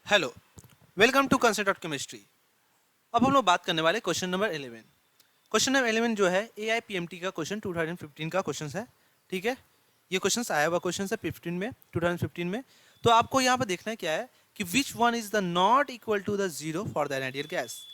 Hello, welcome to concept of chemistry. अब हम लोग बात करने वाले क्वेश्चन नंबर 11। क्वेश्चन नंबर 11 जो है AIPMT का क्वेश्चन 2015 का क्वेश्चन है। ठीक है, ये क्वेश्चन आया हुआ क्वेश्चन है 15 में 2015 में। तो आपको यहाँ पर देखना है क्या है कि which one is the not equal to the zero for the ideal gas.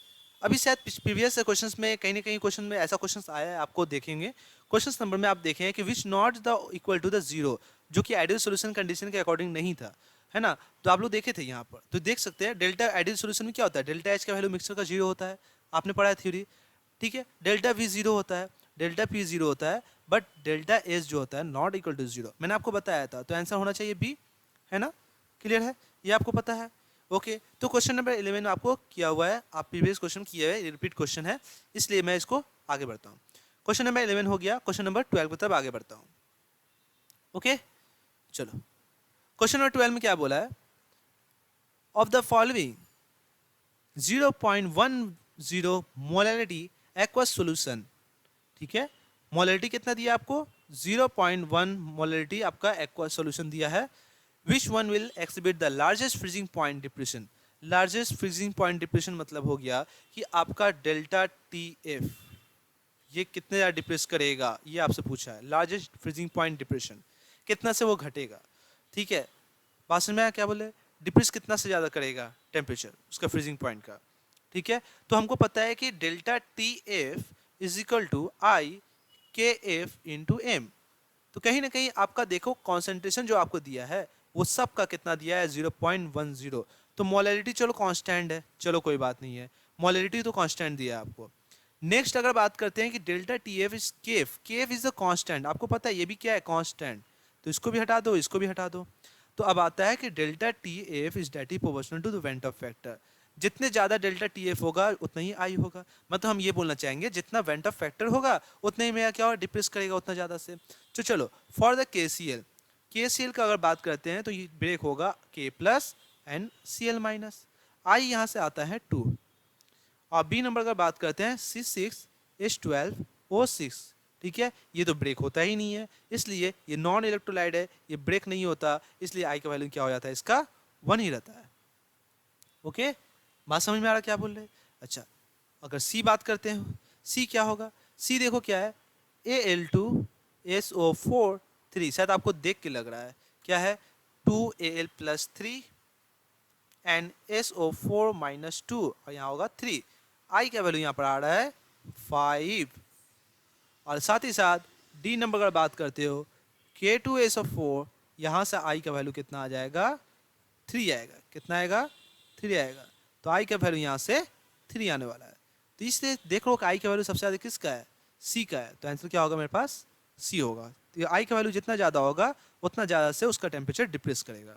अभी शायद प्रीवियस क्वेश्चंस में कहीं ना कहीं क्वेश्चन में ऐसा क्वेश्चन आया है, आपको देखेंगे क्वेश्चन नंबर में आप देखेंगे कि which not the equal to the zero, जो कि आइडियल सोल्यूशन कंडीशन के अकॉर्डिंग नहीं था, है ना। तो आप लोग देखे थे यहाँ पर, तो देख सकते हैं डेल्टा आइडियल सोल्यूशन में क्या होता है, डेल्टा एच का वैल्यू मिक्सचर का जीरो होता है, आपने पढ़ा है थ्योरी। ठीक है, डेल्टा वी जीरो होता है, डेल्टा पी जीरो होता है, बट डेल्टा एस जो होता है नॉट इक्वल टू जीरो, मैंने आपको बताया था। तो आंसर होना चाहिए बी, है ना। क्लियर है, ये आपको पता है। ओके, तो क्वेश्चन नंबर 11 आपको किया हुआ है, आप प्रीवियस क्वेश्चन किए हुए, रिपीट क्वेश्चन है, इसलिए मैं इसको आगे बढ़ता हूँ। क्वेश्चन नंबर 11 हो गया, क्वेश्चन नंबर 12 की तरफ आगे बढ़ता हूँ। ओके, चलो क्वेश्चन नंबर 12 में क्या बोला है, of the following 0.10 molarity aqueous solution. ठीक है, मोलैरिटी कितना दिया आपको, 0.1 मोलैरिटी आपका एक्वस सॉल्यूशन दिया है। Which one will exhibit the largest freezing point depression. Largest freezing point depression मतलब हो गया कि आपका डेल्टा टी एफ ये कितने ज़्यादा डिप्रेस करेगा, ये आपसे पूछा है। लार्जेस्ट फ्रीजिंग पॉइंट डिप्रेशन कितना से वो घटेगा। ठीक है, बात समझ में आया क्या बोले, डिप्रेस कितना से ज़्यादा करेगा टेम्परेचर उसका फ्रीजिंग पॉइंट का। ठीक है, तो हमको पता है कि delta T F is equal to i K F into M. तो कहीं ना कहीं आपका देखो कॉन्सेंट्रेशन जो आपको दिया है वो सब का कितना दिया है, 0.10। तो मोलैरिटी चलो कांस्टेंट है, चलो कोई बात नहीं है, मोलैरिटी तो कांस्टेंट दिया है आपको। नेक्स्ट अगर बात करते हैं कि delta T F is K F, K F is the constant, आपको पता है ये भी क्या है, कांस्टेंट। तो इसको भी हटा दो, इसको भी हटा दो। तो अब आता है कि delta T F is directly proportional to the van't Hoff factor. जितने ज़्यादा डेल्टा टी एफ होगा उतना ही आई होगा, मतलब हम ये बोलना चाहेंगे जितना वेंट ऑफ फैक्टर होगा उतना ही मेरा क्या होगा, डिप्रेस करेगा उतना ज़्यादा से। तो चलो फॉर द के सी एल, के सी एल का अगर बात करते हैं तो ये ब्रेक होगा K plus and C L minus, i यहाँ से आता है 2। और बी नंबर का बात करते हैं C6H12O6। ठीक है, ये तो ब्रेक होता ही नहीं है, इसलिए ये नॉन इलेक्ट्रोलाइट है, ये ब्रेक नहीं होता, इसलिए आई का वैल्यू क्या हो जाता है, इसका 1 ही रहता है। ओके, बात समझ में आ रहा क्या बोल रहे हैं। अच्छा, अगर सी बात करते हैं, सी क्या होगा, सी देखो क्या है, Al2SO4 3, शायद आपको देख के लग रहा है क्या है, 2Al+3 एंड SO4-2, और यहाँ होगा 3। आई का वैल्यू यहाँ पर आ रहा है 5। और साथ ही साथ डी नंबर अगर बात करते हो, K2SO4, यहाँ से आई का वैल्यू कितना आ जाएगा, 3 आएगा। कितना आएगा, 3 आएगा। तो आई का वैल्यू यहाँ से 3 आने वाला है। तो इसलिए देख लो कि आई का वैल्यू सबसे ज़्यादा किसका है, सी का है। तो आंसर क्या होगा मेरे पास, सी होगा। तो आई का वैल्यू जितना ज़्यादा होगा उतना ज़्यादा से उसका टेम्परेचर डिप्रेस करेगा।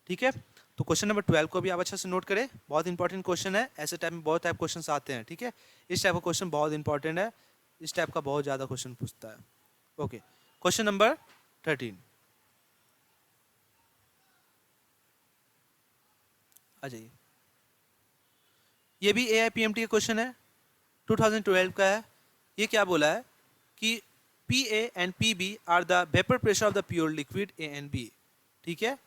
ठीक है, तो क्वेश्चन नंबर 12 को भी आप अच्छा से नोट करें, बहुत इंपॉर्टेंट क्वेश्चन है। ऐसे टाइप में बहुत टाइप क्वेश्चन आते हैं। ठीक है, इस टाइप का क्वेश्चन बहुत इंपॉर्टेंट है, इस टाइप का बहुत ज़्यादा क्वेश्चन पूछता है। ओके, क्वेश्चन नंबर 13 आ जाइए। ये भी AIPMT का क्वेश्चन है, 2012 का है। ये क्या बोला है कि PA and PB are the vapour pressure of the pure liquid A and B। ठीक है,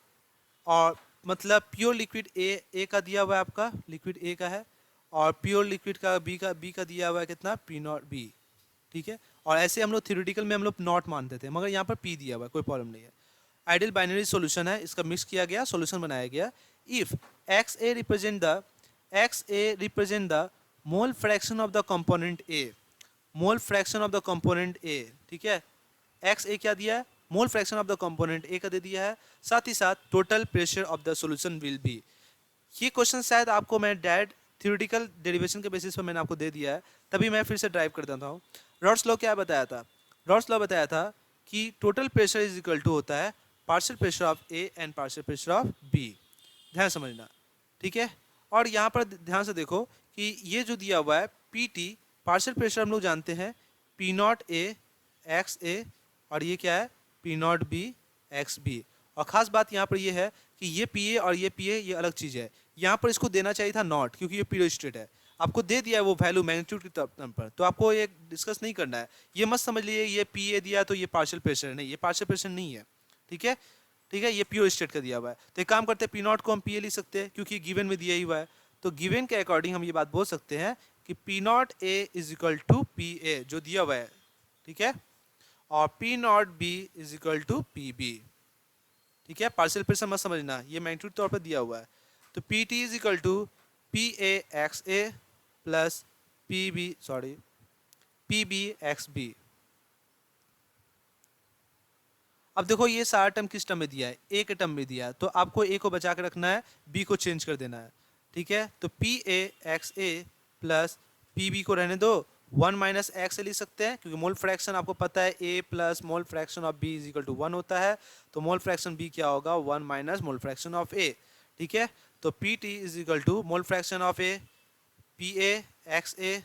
और मतलब प्योर लिक्विड ए का दिया हुआ है, आपका लिक्विड ए का है, और प्योर लिक्विड का बी का दिया हुआ है कितना, पी नॉट बी। ठीक है, और ऐसे हम लोग थ्योरेटिकल में हम लोग नॉट मानते थे, मगर यहाँ पर पी दिया हुआ है, कोई प्रॉब्लम नहीं है। आइडियल बाइनरी सॉल्यूशन है, इसका मिक्स किया गया, सॉल्यूशन बनाया गया। If x A represent the mole fraction of the component A, mole fraction of the component ए। ठीक है, एक्स ए क्या दिया है, मोल फ्रैक्शन ऑफ द कंपोनेंट ए का दे दिया है, साथ ही साथ total pressure of the solution will be. ये क्वेश्चन शायद आपको मैं डायरेक्ट थ्योरेटिकल डेरिवेशन के बेसिस पर मैंने आपको दे दिया है, तभी मैं फिर से ड्राइव कर देता हूँ। रॉड्स लॉ क्या बताया था, रॉड्स लॉ बताया था कि total pressure is equal to होता है partial pressure of A and partial pressure of B. ध्यान समझना। ठीक है, और यहाँ पर ध्यान से देखो कि ये जो दिया हुआ है पी टी, पार्शियल प्रेशर हम लोग जानते हैं P naught A X A, और ये क्या है P naught B X B. और ख़ास बात यहाँ पर ये है कि ये पी ए और ये पी ए ये अलग चीज़ है, यहाँ पर इसको देना चाहिए था नॉट, क्योंकि ये पीरियोड है। आपको दे दिया है वो वैल्यू मैग्नीट्यूड के तरफ पर, तो आपको ये डिस्कस नहीं करना है। ये मत समझ लीजिए ये पी ए दिया तो ये पार्शियल प्रेशर है, नहीं, ये पार्शियल प्रेशर नहीं है। ठीक है, ठीक है, ये प्योर स्टेट का दिया हुआ है। तो एक काम करते हैं, पी नॉट को हम पी ए लिख सकते हैं क्योंकि गिवन में दिया ही हुआ है। तो गिवन के अकॉर्डिंग हम ये बात बोल सकते हैं कि P naught A is equal to P A जो दिया हुआ है, ठीक है, और P naught B is equal to P B. ठीक है, पार्शियल प्रेशर मत समझना, ये मैग्नीट्यूड तौर पर दिया हुआ है। तो P T is equal to P A X A plus P B sorry P B X B. अब देखो ये सारा टर्म किस टर्म में दिया है, ए के टर्म में दिया है, तो आपको ए को बचा के रखना है, बी को चेंज कर देना है। ठीक है, तो P A X A plus P B को रहने दो, 1 माइनस एक्स से लिख सकते हैं क्योंकि मोल फ्रैक्शन आपको पता है A plus mole fraction of B is equal to 1 होता है। तो मोल फ्रैक्शन बी क्या होगा, 1 minus mole fraction of A. ठीक है, तो P T is equal to mole fraction of A P A X A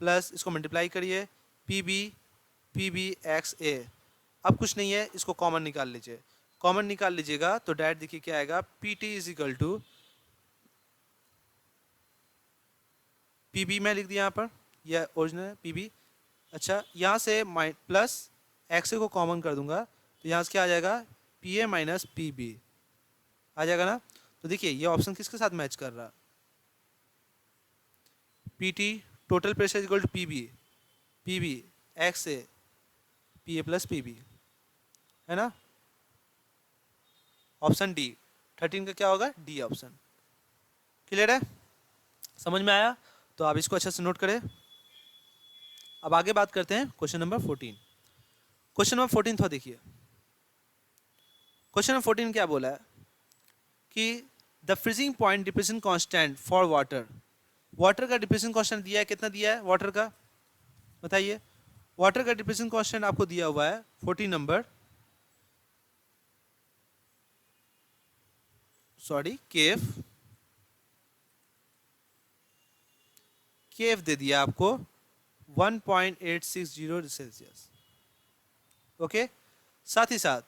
plus इसको multiply करिए पी बी एक्स ए। अब कुछ नहीं है, इसको कॉमन निकाल लीजिए, कॉमन निकाल लीजिएगा तो डायरेक्ट देखिए क्या आएगा, P T is equal to P B में लिख दिया यहाँ पर, यह ओरिजिनल है पी बी। अच्छा, यहाँ से प्लस एक्स को कॉमन कर दूंगा तो यहाँ से क्या आ जाएगा, P A minus P B आ जाएगा ना। तो देखिए ये ऑप्शन किसके साथ मैच कर रहा, P T total pressure equal to P B X A P A plus P B, है ना। ऑप्शन डी 13 का क्या होगा, डी ऑप्शन। क्लियर है, समझ में आया, तो आप इसको अच्छे से नोट करें। अब आगे बात करते हैं क्वेश्चन नंबर 14। क्वेश्चन नंबर 14 थोड़ा देखिए, क्वेश्चन नंबर 14 क्या बोला है कि the freezing point depression constant for water. Water का डिप्रेशन कांस्टेंट दिया है, कितना दिया है वाटर का, बताइए। वाटर का डिप्रेशन कांस्टेंट आपको दिया हुआ है 14 नंबर, सॉरी केफ दे दिया आपको 1.860 सेल्सियस। ओके, साथ ही साथ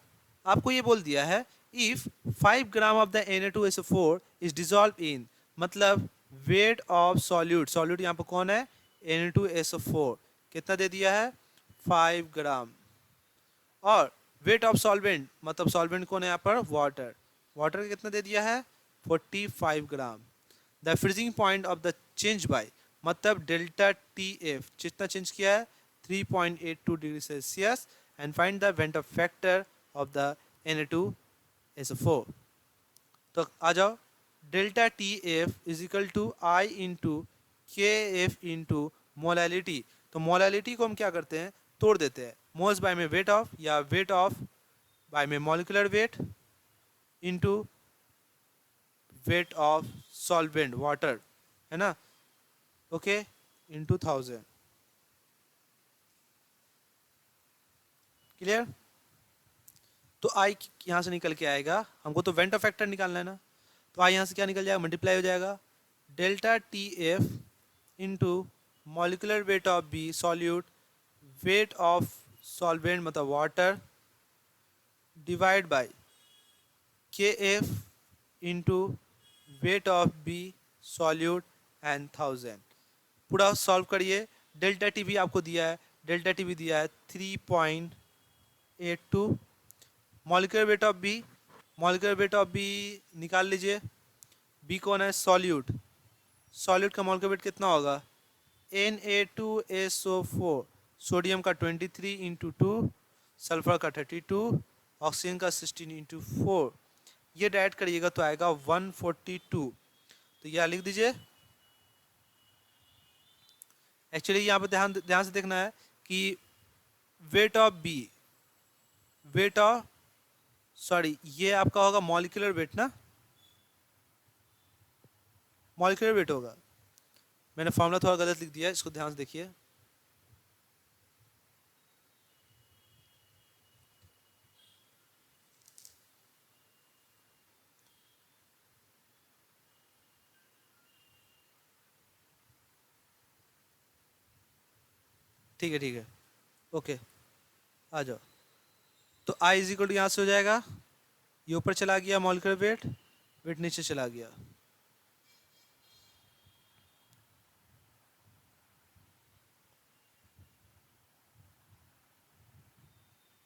आपको ये बोल दिया है if 5 gram of the Na2SO4 is dissolve in, मतलब वेट ऑफ सॉल्यूट, सॉल्यूट यहाँ पर कौन है, Na2SO4, कितना दे दिया है 5 ग्राम, और वेट ऑफ सॉल्वेंट, मतलब सॉल्वेंट कौन है यहाँ पर, वाटर, वाटर का कितना दे दिया है 45 ग्राम। The freezing point of the change by, मतलब डेल्टा टी एफ जितना चेंज किया है 3.82 degree Celsius, and find the van't Hoff factor of the Na2SO4। तो आ जाओ, delta T F is equal to i into K F into molality. तो molality को हम क्या करते हैं, तोड़ देते हैं, मोल्स बाय में वेट ऑफ, या वेट ऑफ बाय में molecular weight into weight of solvent water, है ना, ओके, इंटू 1000। क्लियर, तो आई यहाँ से निकल के आएगा, हमको तो वेंट ऑफ फैक्टर निकालना है ना, तो आई यहाँ से क्या निकल जाएगा, मल्टीप्लाई हो जाएगा delta T F into molecular weight of B solute, weight of solvent मतलब water, divide by K F into weight of B solute and 1000। पूरा सॉल्व करिए, डेल्टा टी भी आपको दिया है, डेल्टा टी भी दिया है 3.82, molecular weight of B, molecular weight of B निकाल लीजिए, बी कौन है, सॉल्यूट, सॉल्यूट का मॉलिक्यूलर वेट कितना होगा, Na2SO4, सोडियम का 23 इंटू 2, सल्फर का 32, ऑक्सीजन का 16 इंटू 4, ये डायरेक्ट करिएगा तो आएगा 142। तो यह लिख दीजिए। एक्चुअली यहाँ पे ध्यान से देखना है कि weight of B, weight of sorry ये आपका होगा मॉलिक्यूलर वेट ना, मॉलिक्यूलर वेट होगा, मैंने फॉर्मूला थोड़ा गलत लिख दिया है, इसको ध्यान से देखिए। ठीक है, ओके, आ जाओ। तो आई इज इक्वल टू यहाँ से हो जाएगा, ये ऊपर चला गया मॉलिक्यूलर वेट, वेट नीचे चला गया,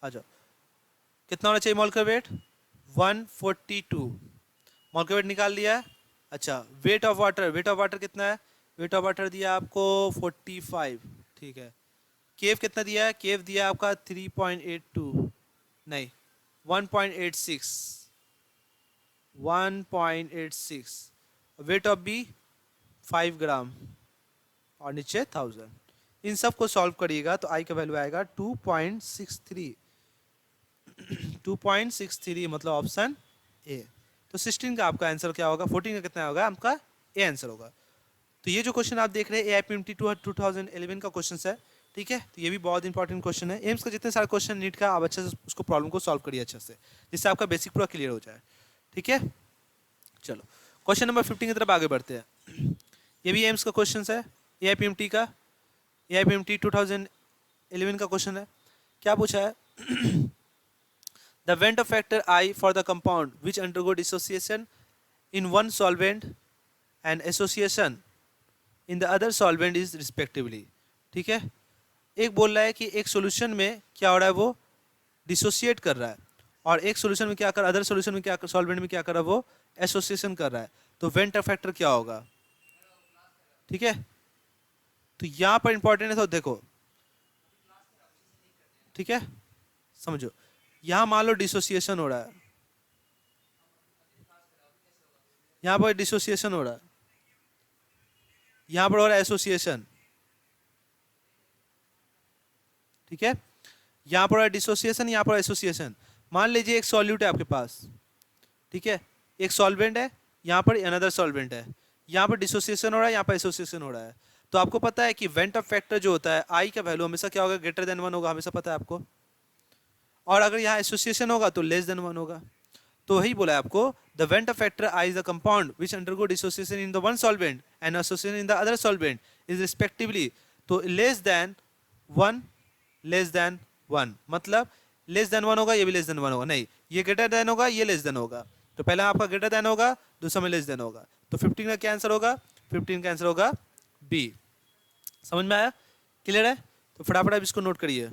आ जाओ, कितना होना चाहिए मॉलिक्यूलर वेट 142 मोल का वेट निकाल लिया। अच्छा वेट ऑफ वाटर कितना है? वेट ऑफ वाटर दिया आपको 45, ठीक है। केव कितना दिया है? केव दिया आपका 3.82, नहीं 1.86, 1.86। वेट ऑफ बी 5 ग्राम और नीचे 1000। इन सब को सॉल्व करिएगा तो आई का वैल्यू आएगा 2.63, 2.63 मतलब ऑप्शन ए। तो 16 का आपका आंसर क्या होगा? 14 का कितना होगा आपका? ए आंसर होगा। तो ये जो क्वेश्चन आप देख रहे हैं AIPMT 2011 का क्वेश्चन है, ठीक है। तो ये भी बहुत इंपॉर्टेंट क्वेश्चन है। एम्स का जितने सारे क्वेश्चन नीट का आप अच्छे से उसको प्रॉब्लम को सॉल्व करिए अच्छे से, जिससे आपका बेसिक पूरा क्लियर हो जाए, ठीक है। चलो क्वेश्चन नंबर 15 की तरफ आगे बढ़ते हैं। ये भी एम्स का क्वेश्चन है, AIPMT का, AIPMT 2011 का क्वेश्चन है। क्या पूछा है? The Venter factor I for the compound which undergo dissociation in one solvent and association in the other solvent is respectively, ठीक है। एक बोल रहा है कि एक सॉल्यूशन में क्या हो रहा है, वो डिसोसिएट कर रहा है, और एक सॉल्यूशन में क्या कर, अदर सॉल्यूशन में क्या, सॉल्वेंट में क्या कर रहा है, वो एसोसिएशन कर रहा है। तो वेंटर फैक्टर क्या होगा? ठीक है, तो यहाँ पर इंपॉर्टेंट है, तो देखो, ठीक है, समझो। यहाँ मान लो डिसोसिएशन हो रहा है, यहाँ पर डिसोसिएशन हो रहा है, यहाँ पर हो रहा है एसोसिएशन, ठीक है। यहाँ पर डिसोसिएशन, यहाँ पर एसोसिएशन। मान लीजिए एक सॉल्यूट है आपके पास, ठीक है, एक सॉल्वेंट है, यहाँ पर अनदर सॉल्वेंट है, यहाँ पर डिसोसिएशन हो रहा है, यहाँ पर एसोसिएशन हो रहा है। तो आपको पता है कि वेंट ऑफ फैक्टर जो होता है आई का वैल्यू हमेशा क्या होगा? ग्रेटर देन 1 होगा, हमेशा पता है आपको। और अगर यहाँ एसोसिएशन होगा तो लेस देन 1 होगा। तो वही बोला है आपको, the van't Hoff factor I is a compound which undergo dissociation in the one solvent and association in the other solvent is respectively. तो लेस देन 1, लेस देन 1 मतलब लेस देन 1 होगा, ये भी लेस देन 1 होगा, नहीं ये greater than होगा, ये लेस देन होगा। तो पहला आपका ग्रेटर देन होगा, दूसरा में लेस देन होगा। तो 15 का क्या आंसर होगा? 15 का आंसर होगा बी। समझ में आया? क्लियर है? तो फटाफट आप इसको नोट करिए।